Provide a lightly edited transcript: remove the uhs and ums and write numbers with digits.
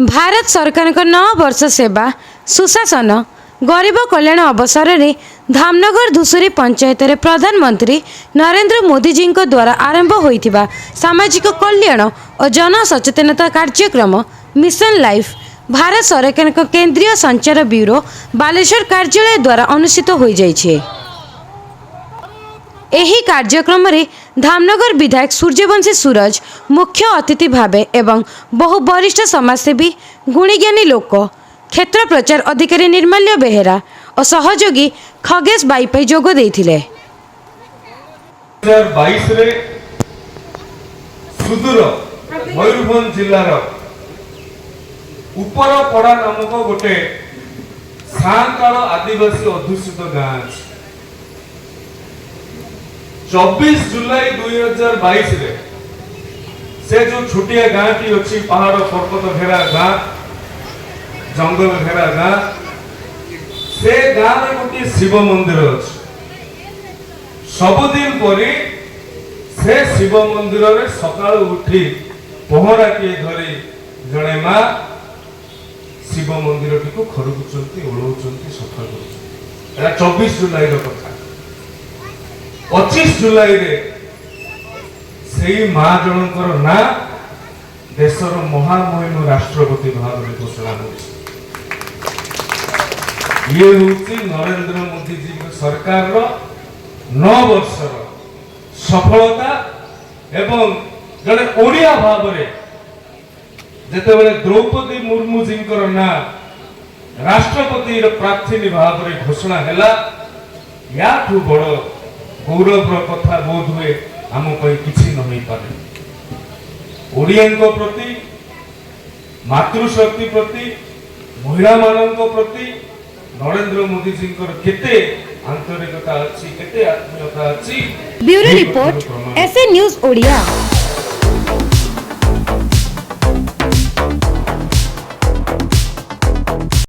भारत सरकार 9 वर्ष सेवा सुशासन गरीब कल्याण अवसर में धामनगर धुसुरी पंचायत रे प्रधानमंत्री नरेंद्र मोदी जी द्वारा आरंभ होइथिबा सामाजिक कल्याण और जन सचेतनता कार्यक्रम मिशन लाइफ भारत सरकार केंद्रीय संचार ब्यूरो बालेश्वर कार्यालय द्वारा अनुष्ठित हो जाइछे। एही कार्यक्रम रे धामनगर विधायक सूर्यवंशी सूरज मुख्य अतिथि भावे एवं बहु वरिष्ठ समाजसेवी गुणीज्ञानी लोक क्षेत्र प्रचार अधिकारी निर्माल्य बेहेरा और सहयोगी खगेश बाईपाई जोग देथिले। 2022 रे सुदूर मयूरभंज जिल्लार उपरपड़ा नामक गोटे सांताल आदिवासी अध्युषित गाँ 24 जुलाई 2022 रे से जो छोटिया गाँ टी अच्छी पहाड़ पर्वत घेरा गाँ जंगल घेरा गाँ से गाँ में गोटे शिव मंदिर अच्छे सबुदिन परी से शिव मंदिर रे सकाळ उठी पहरा किए धरी जड़े माँ शिव मंदिर टी को खरकुचंती ओढ़ौचंती सफा करुचंती 24 जुलाई रो कथा 25 जुलाई रे सेई माँ जनकर ना देशर महामहिम राष्ट्रपति भाव में घोषणा होती ये होती नरेंद्र मोदी जी सरकार रो 9 वर्ष सफलता एवं जड़े ओडिया भाव में जेते बेले द्रौपदी मुर्मू जी ना राष्ट्रपति प्रार्थी भाव में घोषणा हैला याठू बड़ गौरव कथा बोध हुए आम किसी न हो पारे ओडिया प्रति मातृशक्ति प्रति महिला मान प्रति नरेंद्र मोदी जी केते आंतरिकता अच्छी केते आत्मीयता अच्छी। Bureau report SA news Odia.